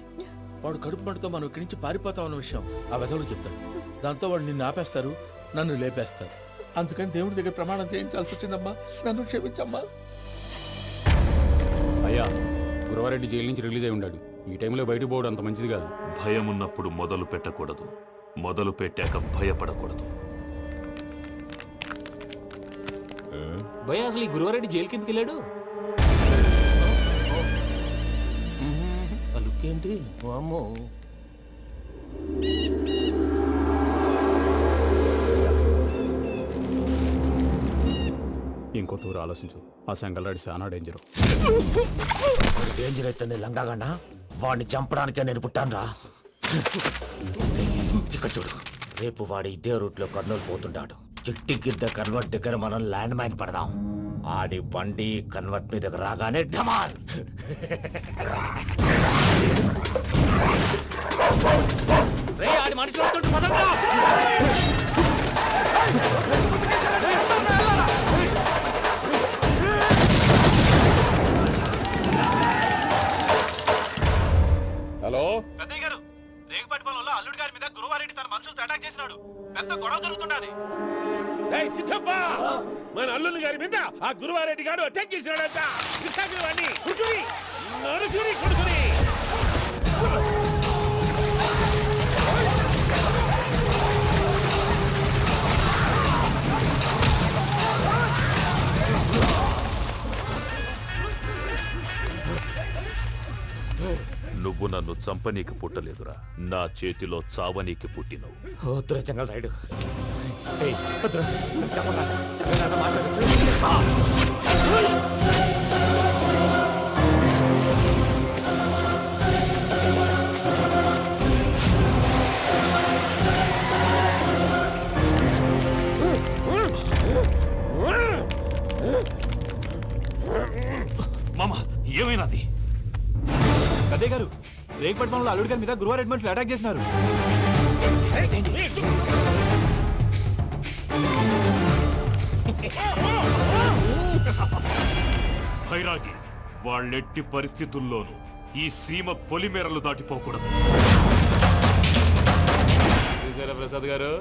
వాడు కడుపు మంటతో మనం ఇక్కడి నుంచి పారిపోతాం అన్న విషయం ఆ వెధవుడు చెప్తాడు. దాంతో వాడు నిన్ను ఆపేస్తారు, నన్ను లేపేస్తారు. అందుకని దేవుడి దగ్గర ప్రమాణం చేయించాల్సి వచ్చిందమ్మా, నన్ను క్షమించమ్మా. అయ్యా, గురవారెడ్డి జైలు నుంచి రిలీజ్ అయి ఉన్నాడు. ఈ టైంలో బయటకు పోవడం అంత మంచిది కాదు. భయం ఉన్నప్పుడు మొదలు పెట్టకూడదు, మొదలు పెట్టాక భయపడకూడదు. భయ అసలు ఈ గురువారెడ్డి జైలు కిందకి వెళ్ళాడు. ఏంటి అమ్మో? ఇంకో తూరు ఆలోచించు. ఆ సంగల్రాడి చాలా డేంజర్. డేంజర్ అయితే లంగాగండా వాడిని చంపడానికే నేను పుట్టాను రా. ఇక్కడ చూడు, రేపు వాడి ఇదే రూట్ లో కర్నూలు పోతుంటాడు. చిట్టి గిద్ద కన్వర్ట్ దగ్గర మనం ల్యాండ్ మైన్ పడదాం. ఆడి బండి కన్వర్ట్ మీద రాగానే ఢమాన్. ఆడి మనుషులు వస్తుంటే పదండ్రా. హలో పెద్దయ్య గారు, రేగుపాటి పొలంలో అల్లుడి గారి మీద గురువారెడ్డి తన మనుషులతో అటాక్ చేసినాడు. పెద్ద గొడవ జరుగుతున్నది. సిద్ధప్ప, మన అల్లుని గారి మీద ఆ గురువారెడ్డి గారు అటాక్ చేసినాడంట. వాడిని కొడుకుని నడుచుని కొడుకుని. నువ్వు నన్ను చంపనీకి పుట్టలేదురా, నా చేతిలో చావనీకి పుట్టినవు. చెంగల్ రైడ్ మామ ఏమైనాది? అదే గారు రేగుపట్నంలో అల్లుడి గారి మీద గురువారెడ్డి మనుషులు అటాక్ చేసినారు. భైరాగి వాళ్ళెట్టి పరిస్థితుల్లోనూ ఈ సీమ పొలిమేరలు దాటిపోకూడదు. చూసారా ప్రసాద్ గారు,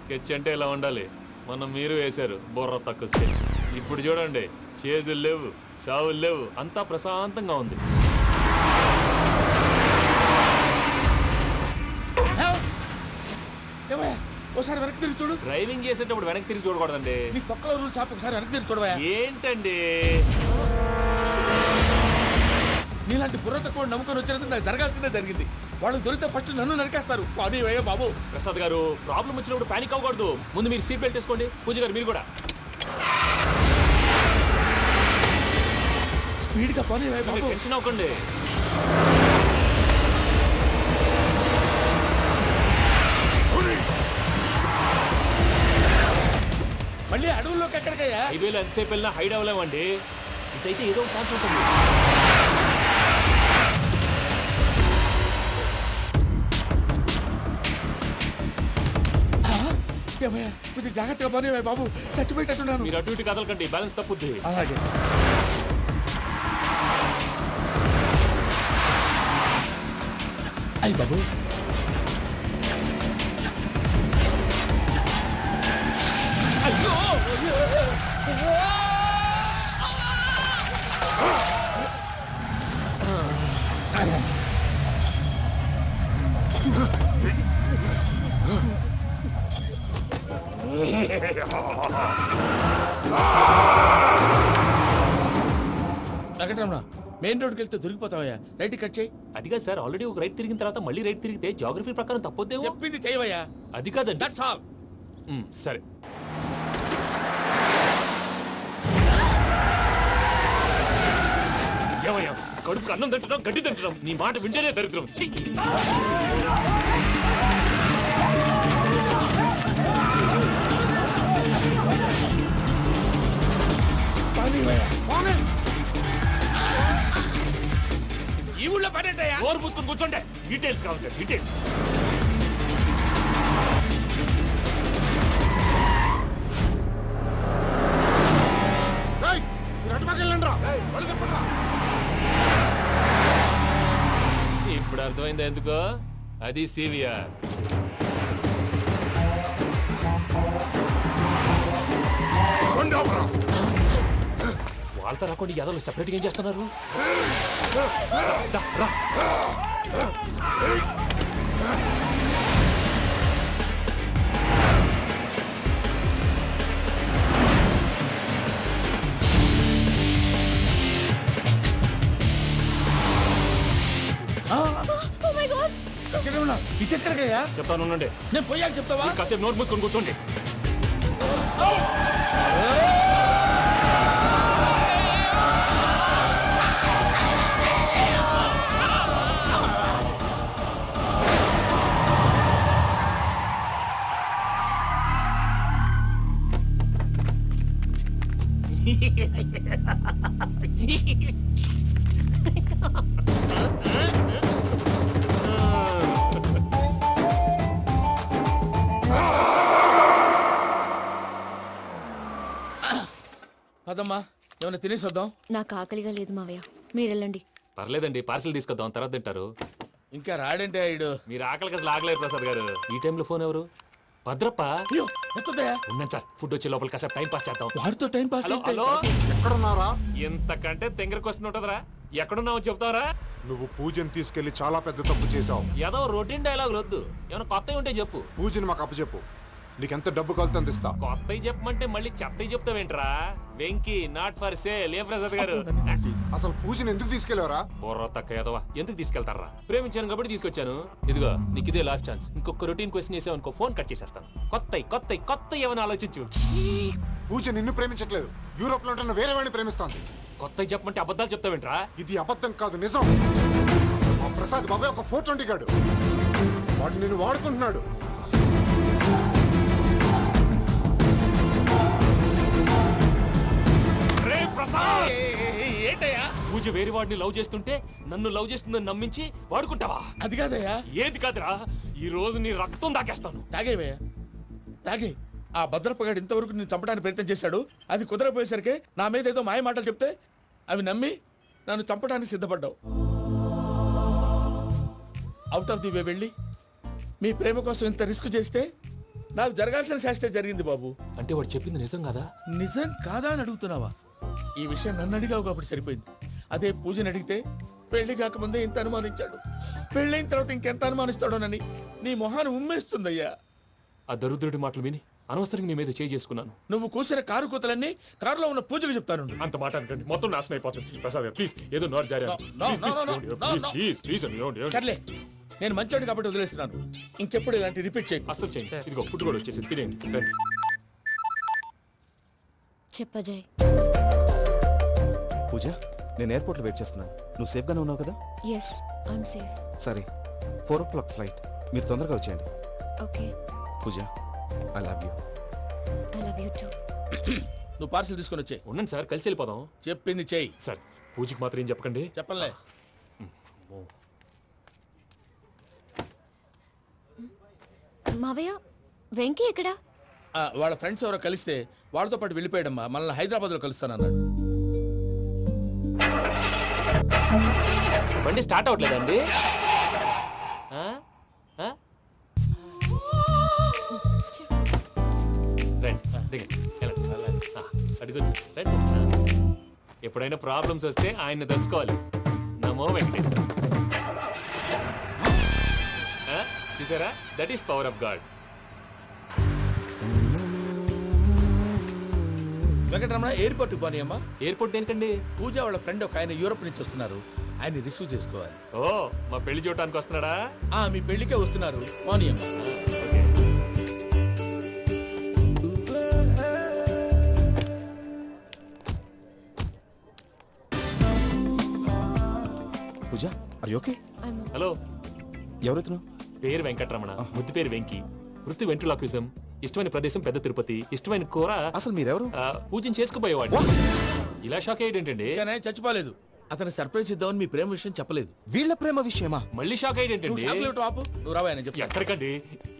స్కెచ్ అంటే ఇలా ఉండాలి. మనం మీరు వేశారు బుర్ర తక్కువ స్కెచ్. ఇప్పుడు చూడండి, చేజులు లేవు, చావులు లేవు, అంతా ప్రశాంతంగా ఉంది. ఒకసారి వెనక్కి తిరిగి చూడు. డ్రైవింగ్ చేసేటప్పుడు వెనక్కి తిరిగి చూడకూడదండి. నీ తొక్కలో రూల్స్ ఆపి ఒకసారి వెనక్కి తిరిగి చూడవా. ఏంటండి నీలాంటి బుర్ర తక్కువ నమ్ముకొని వచ్చినందుకు నాకు జరగాల్సిందే జరిగింది. వాళ్ళు దొరికితే ఫస్ట్ నన్ను నరికేస్తారు. కానీ అయ్యో బాబు. ప్రసాద్ గారు, ప్రాబ్లం వచ్చినప్పుడు పానిక్ అవ్వకూడదు. ముందు మీరు సీట్ బెల్ట్ వేసుకోండి. పూజ గారు మీరు కూడా స్పీడ్గా పని బాబు. టెన్షన్ అవ్వకండి. మళ్ళీ అడవుల్లోకి ఎక్కడికయ్యా? హైవేలో ఎంతసేపు వెళ్ళినా హైడ్ అవ్వలేమండి. ఇదైతే ఏదో ఒక ఛాన్స్ ఉంటుంది. కొంచెం జాగ్రత్తగా పని బాబు, చచ్చిపోయేటట్టున్నాను. మీరు అటు ఇటు కదలకండి, బ్యాలెన్స్ తప్పుద్ది. అలాగే. అయ్యి బాబు, వెంకటరమణ, మెయిన్ రోడ్కి వెళ్తే దొరికిపోతావయ్యా. రైట్ కట్ చేయి. అది కాదు సార్, ఆల్రెడీ ఒక రైట్ తిరిగిన తర్వాత మళ్ళీ రైట్ తిరిగితే జాగ్రఫీ ప్రకారం తప్పొద్దేమో. చెప్పింది చేయవయ్యా. అది కాదండి. That's all. సరే. ఏమయ్యా, కడుపుకు అన్నం తింటున్నాం, గడ్డి తింటున్నాం. నీ మాట వింటేనే దరిద్రం. ఈ ఊళ్ళో పడేటయ్యా. ఓరు పుస్తకం కూర్చోండి. డీటెయిల్స్ కావాలి, డీటెయిల్స్. ఇప్పుడు అర్థమైంది ఎందుకో. అది సివిఆర్. వాళ్ళతో రాకుండా యాదవ్ సెపరేట్గా ఏం చేస్తున్నారు? ఇటెక్కడికయ్యా? చెప్తాను ఉండండి. నేను పోయాక చెప్తావా? కాసేపు నోట్ మూసుకొని కూర్చోండి. అదమ్మా, ఏమైనా తినేసి వద్దాం. నాకు ఆకలిగా లేదు మావయ్య, మీరు వెళ్ళండి. పర్లేదండి, పార్సిల్ తీసుకొద్దాం, తర్వాత తింటారు. ఇంకా రాడంటే ఆయుడు. మీరు ఆకలికి అసలు ఆగలేదు ప్రసాద్ గారు. ఈ టైంలో ఫోన్ ఎవరు? భద్రప్ప. ఉన్నాను సార్, ఫుడ్ వచ్చే లోపల కాసేపు టైం పాస్ చేద్దాం. వాడితో టైం పాస్. హలో, ఎక్కడున్నారా? ఇంతకంటే తెంగర క్వశ్చన్ ఉంటుందిరా. ఎక్కడున్నావు చెప్తావరా? నువ్వు పూజని తీసుకెళ్లి చాలా పెద్ద తప్పు చేశావు. ఏదో రొటీన్ డైలాగ్ వద్దు, ఏమైనా కొత్తవి ఉంటే చెప్పు. పూజని మాకు అప్పచెప్పు. నీకెంత డబ్బు కలితే అంత ఇస్తా. కొత్తవి చెప్పమంటే మళ్ళీ చెత్తవి చెప్తావేంట్రా? Venky not for sale. ఏ ప్రసాద్ గారు అసలు పూజని ఎందుకు తీసుకెళ్లేవరా? బుర్ర తక్క ఏదవా, ఎందుకు తీసుకెళ్తారా? ప్రేమించాను కాబట్టి తీసుకొచ్చాను. ఇదిగో నీకు ఇదే లాస్ట్ ఛాన్స్. ఇంకొక రొటీన్ క్వశ్చన్ చేసావు అనుకో, ఫోన్ కట్ చేసేస్తాను. కొత్త ఏమైనా ఆలోచించు. పూజ నిన్ను ప్రేమించట్లేదు, యూరోప్ లో ఉంటున్న వేరే వాడిని ప్రేమిస్తోంది. కొత్తవి చెప్పమంటే అబద్ధాలు చెప్తావేంట్రా? ఇది అబద్ధం కాదు, నిజం. ఆ ప్రసాద్ బాబాయ్ ఒక 420 గాడు, వాడు నిన్ను వాడుకుంటున్నాడు. ఏంటయ్యా? పూజ వేరే వాడిని లవ్ చేస్తుంటే నన్ను లవ్ చేస్తుందని నమ్మించి వాడుకుంటావా? అది కాదయ్యా. ఏది కాదురా, ఈ రోజు నీ రక్తం దాకేస్తాను. తాగేవయ్యా, తాగే. ఆ భద్రపగాడు ఇంతవరకు నేను చంపడానికి ప్రయత్నం చేశాడు. అది కుదరపోయేసరికి నా మీద ఏదో మాయ మాటలు చెప్తే అవి నమ్మి నన్ను చంపడానికి సిద్ధపడ్డావు. అవుట్ ఆఫ్ ది వే వెళ్ళి మీ ప్రేమ కోసం ఇంత రిస్క్ చేస్తే నాకు జరగాల్సిన శాస్త్రే జరిగింది బాబు. అంటే వాడు చెప్పింది నిజం కదా? నిజం కాదా అని అడుగుతున్నావా? ఈ విషయం నన్ను అడిగావు కాబట్టి సరిపోయింది. అదే పూజని అడిగితే పెళ్లి కాకముందే ఇంత అనుమానించాడు, పెళ్ళైన తర్వాత ఇంకెంత అనుమానిస్తాడోనని నీ మొహాన్ని ఉమ్మేస్తుందయ్యా. ఆ దరిద్రుడి మాటలు విని అనవసరంగా నీ మీద చేయి చేసుకున్నాను. నువ్వు కూసిన కారు కూతలన్నీ కారులో ఉన్న పూజకు చెప్తాను. అంత మాట అనకండి, మొత్తం నాశనం అయిపోతుంది. ప్రసాద్ ప్లీజ్, ఏదో నోరు జారీ. సర్లే, నేను మంచోడు కాబట్టి వదిలేస్తున్నాను. ఇంకెప్పుడు ఇలాంటి రిపీట్ చేయి. అసలు చేయండి. ఇదిగో ఫుడ్ కూడా వచ్చేసి తినేయండి. చెప్పజాయ్. పూజ, నేను ఎయిర్పోర్ట్లో వెయిట్ చేస్తున్నాను. నువ్వు సేఫ్గానే ఉన్నావు కదా? Yes, I'm safe. సరే, 4 o'clock ఫ్లైట్. మీరు తొందరగా వచ్చేయండి. Okay. Pooja, I love you. I love you too. నువ్వు పార్సల్ తీసుకొని వచ్చే. ఉండండి సార్, కలిసి వెళ్ళిపోదాం. చెప్పింది చెయ్యి. సార్, పూజకి మాత్రం ఏం చెప్పకండి. చెప్పలే. మావయ్య, వెంకీ ఎక్కడా? వాళ్ళ ఫ్రెండ్స్ ఎవరో కలిస్తే వాళ్ళతో పాటు వెళ్ళిపోయాడమ్మా. మనల్ని హైదరాబాద్లో కలుస్తానన్నాడు. బండి స్టార్ట్ అవ్వట్లేదండి. ఎప్పుడైనా ప్రాబ్లమ్స్ వస్తే ఆయన్ని తెలుసుకోవాలి. నమో వెంకటేశ్వర. చూసారా, that is power of God. Venkataramana, airport పోనీ అమ్మా. ఎయిర్పోర్ట్ దేనికండి? పూజ వాళ్ళ ఫ్రెండ్ ఒక ఆయన యూరోప్ నుంచి వస్తున్నారు, ఆయన రిసీవ్ చేసుకోవాలి. ఓ, మా పెళ్లి చూడటానికి వస్తున్నాడా? మీ పెళ్లికే వస్తున్నారు. పోనీ అమ్మా. పూజ, ఆర్ యు ఓకే? హలో, ఎవరైతును? పేరు వెంకటరమణ, ముద్దు పేరు వెంకీ, వృత్తి వెంట్రులాక్విజం, ఇష్టమైన ప్రదేశం పెద్ద తిరుపతి, ఇష్టమైన కూర. అసలు మీరెవరు? పూజను చేసుకుపోయేవాడు. ఇలా షాక్ అయ్యేటండి. చచ్చిపోలేదు. అతను సర్ప్రైజ్ ఇద్దామని మీ ప్రేమ విషయం చెప్పలేదు. వీళ్ళ ప్రేమ విషయమా? మళ్ళీ షాక్ అయ్యేటండి. నువ్వు రావా అని చెప్పి. ఎక్కడికండి,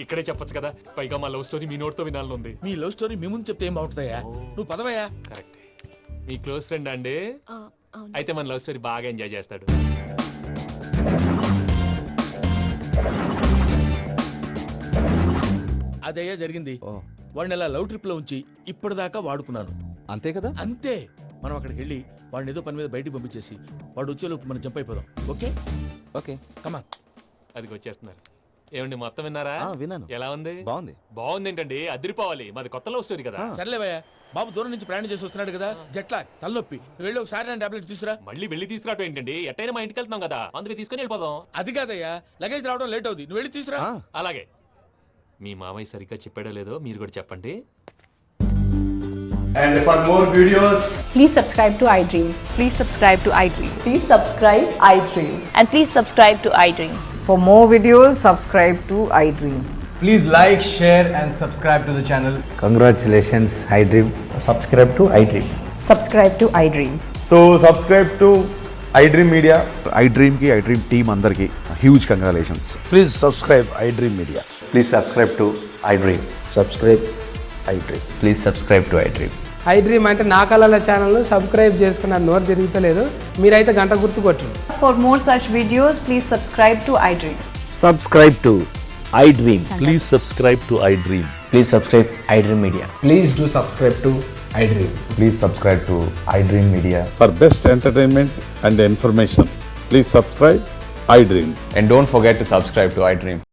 ఇక్కడే చెప్పొచ్చు కదా. పైగా మా లవ్ స్టోరీ మీ నోటితో వినాలని ఉంది. మీ లవ్ స్టోరీ మీ ముందు చెప్తే ఏం బాగుంటుందయ్యా? నువ్వు పదవయ్యా. కరెక్ట్. మీ క్లోజ్ ఫ్రెండ్ అండి? అయితే మన లవ్ స్టోరీ బాగా ఎంజాయ్ చేస్తాడు. అదయ్యా జరిగింది. వాడిని అలా లవ్ ట్రిప్ లో ఉంచి ఇప్పటిదాకా వాడుకున్నాను. అంతే కదా? అంతే. మనం అక్కడికి వెళ్ళి వాడిని ఏదో పని మీద బయటికి పంపించేసి వాడు వచ్చేలోపు మనం జంప్ అయిపోదాం. ఓకే ఓకే, కమా. అది వచ్చేస్తున్నారు. ఏమండి, మొత్తం విన్నారా? విన్నాను. ఎలా ఉంది? బాగుంది. బాగుంది ఏంటండి, అదిరిపోవాలి. మాది కొత్త లవ్ స్టోరీ కదా. సర్లేవయ్యా, బాబు దూరం నుంచి ప్రయాణం చేసి వస్తున్నాడు కదా, జట్లా తలనొప్పి. వెళ్ళి ఒకసారి నా టాబ్లెట్ తీసుకురా. మళ్ళీ వెళ్ళి తీసుకురావటం ఏంటండి? ఎట్టైనా మా ఇంటికి వెళ్తున్నాం కదా, అందుకే తీసుకుని వెళ్ళిపోదాం. అది కాదయ్యా, లగేజ్ రావడం లేట్ అవుతుంది. నువ్వు వెళ్ళి తీసుకురా. అలాగే. మీ మామయ్య సరిగ్గా చెప్పాడో లేదో మీరు కూడా చెప్పండి. And for more videos, please subscribe to iDream. Please subscribe to iDream. Please subscribe iDream. And please subscribe to iDream. For more videos, subscribe to iDream. please like, share and subscribe to the channel. Congratulations, iDream. Subscribe to iDream. Subscribe to iDream. So subscribe to iDream Media. iDream ki, iDream team andarki huge congratulations. Please subscribe iDream Media. Please subscribe to iDream. Subscribe iDream. Please subscribe to iDream. iDream అంటే నా కళల ఛానల్ సబ్స్క్రైబ్ చేసుకున్న నోరు తిరుగుతలేదు. మీరైతే గంట గుర్తు కొట్టండి. For more such videos, please subscribe to iDream. Subscribe to iDream. Please subscribe to iDream. Please subscribe iDream Media. Please do subscribe to iDream. Please subscribe to iDream Media. For best entertainment and information, please subscribe iDream. And don't forget to subscribe to iDream.